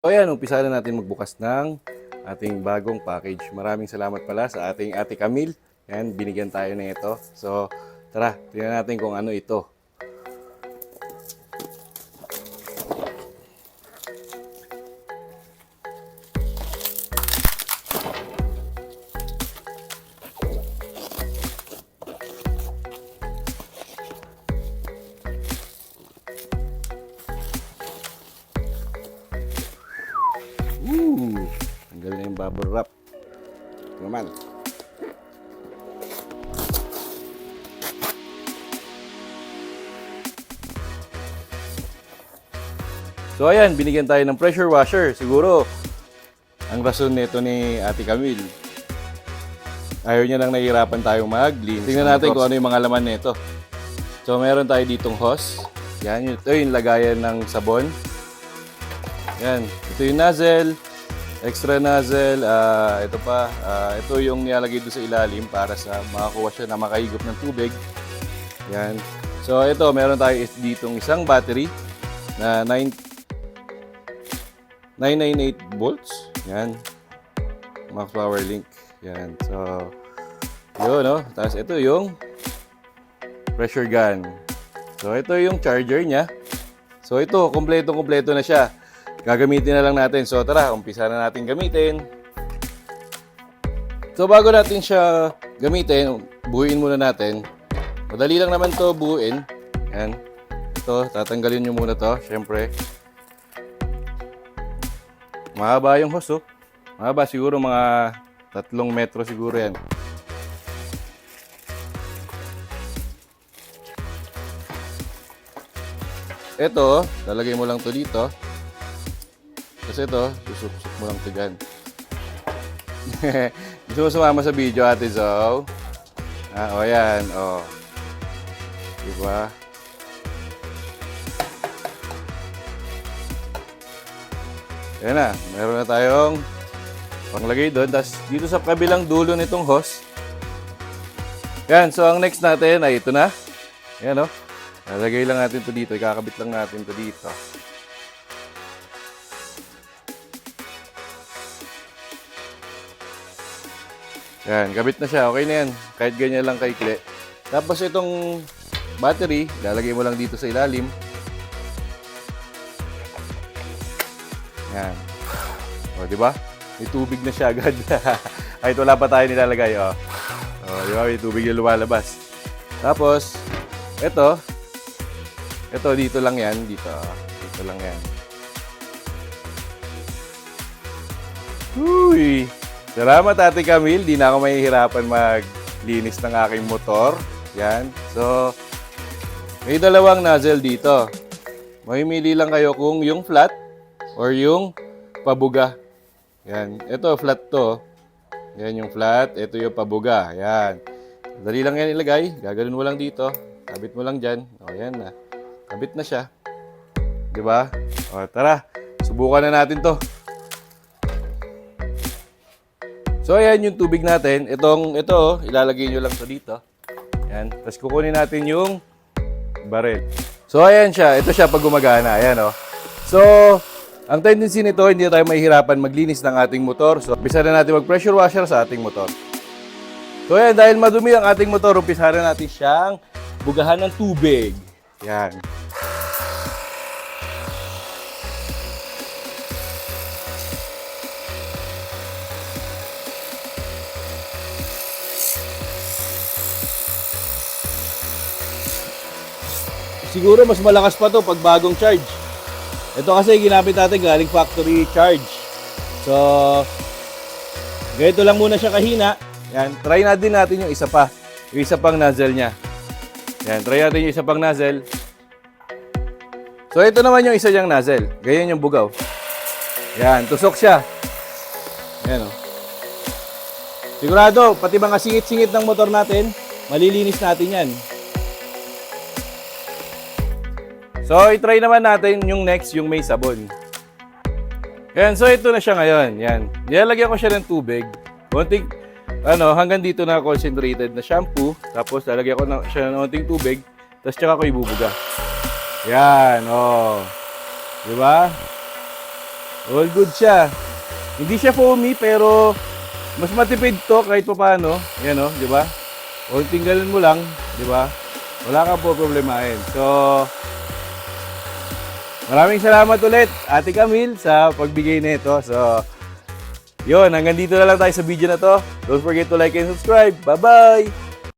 So ayan, umpisa na natin magbukas ng ating bagong package. Maraming salamat pala sa ating Ate Camille. Yan, binigyan tayo na ito. So tara, tingnan natin kung ano ito. Tanggal na yung bubble wrap. Ito naman. So ayan, binigyan tayo ng pressure washer. Siguro, ang rason nito ni Ate Camille, ayaw niya nang nahihirapan tayong mag-clean. Tingnan natin kung ano yung mga laman nito. So meron tayo ditong hose. Yan, ito yung lagayan ng sabon. Yan, ito yung nozzle. Extra nozzle, ito pa, ito yung nilalagay doon sa ilalim para sa makakuha siya na makahigop ng tubig. Yan. So ito, meron tayo ditong isang battery na 998 volts. Yan. Max Power Link. Yan. So, yun, no? Tapos ito yung pressure gun. So ito yung charger niya. So ito, kompleto na siya. Gagamitin na lang natin. So tara, umpisa na natin gamitin. So bago natin siya gamitin, buuin muna natin. Madali lang naman to buuin. Yan. Ito, tatanggalin nyo muna to. Siyempre. Mahaba yung hose, oh. Mahaba siguro mga 3 metro siguro yan. Ito, lalagay mo lang to dito. Kasi ito, susuk-suk mo lang ito dyan. Gusto mo sumama sa video, Ate Zoe? O yan, o. Diba? Ayan na, meron na tayong panglagay doon. Tapos dito sa kabilang dulo nitong hose. Yan, so ang next natin ay ito na. Ayan, o. Lalagay lang natin ito dito. Ikakabit lang natin ito dito. Yan, kabit na siya. Okay na yan. Kahit ganyan lang kaikli. Tapos itong battery, lalagay mo lang dito sa ilalim. Yan. O, di ba? May tubig na siya agad. Kahit wala pa tayo nilalagay, o. O, di ba? May tubig na lumalabas. Tapos, ito dito lang yan. Dito lang yan. Uy! Salamat, Ate Camille. Di na ako mahihirapan maglinis ng aking motor. Yan. So, may dalawang nozzle dito. Mamimili lang kayo kung yung flat or yung pabuga. Yan. Ito, flat to. Yan yung flat. Ito yung pabuga. Yan. Dali lang yan ilagay. Gagawin mo lang dito. Kabit mo lang dyan. O, yan na. Kabit na siya. Diba? O, tara. Subukan na natin to. So, ayan yung tubig natin. Ito, ilalagay nyo lang to dito. Ayan. Tapos kukunin natin yung baril. So, ayan siya. Ito siya pag gumagana. Ayan, o. So, ang tendency nito, hindi tayo mahihirapan maglinis ng ating motor. So, umpisa na natin mag-pressure washer sa ating motor. So, ayan. Dahil madumi ang ating motor, umpisa na natin siyang bugahan ng tubig. Ayan. Siguro mas malakas pa to pag bagong charge. Ito kasi ginamit natin galing factory charge. So, ganito lang muna siya kahina. Yan, try natin yung isa pa. Yung isa pang nozzle niya. Yan, try natin yung isa pang nozzle. So, ito naman yung isa niyang nozzle. Ganyan yung bugaw. Yan, tusok siya. Yan, o. Sigurado, pati mga singit-singit ng motor natin, malilinis natin yan. So, i-try naman natin yung next, yung may sabon. Yan, so ito na siya ngayon. Yan. Nilalagyan ko siya ng tubig. Konting, hanggang dito na concentrated na shampoo. Tapos, lalagyan ko siya ng konting tubig. Tapos, tsaka ko ibubuga. Yan, oh. Diba? All good siya. Hindi siya foamy pero mas matipid to kahit pa paano. Yan o, di ba? O tinggalin mo lang, di ba? Wala kang po problemahin. So, maraming salamat ulit, Ate Camille, sa pagbigay nito. So, yun, hanggang dito na lang tayo sa video na to. Don't forget to like and subscribe. Bye-bye!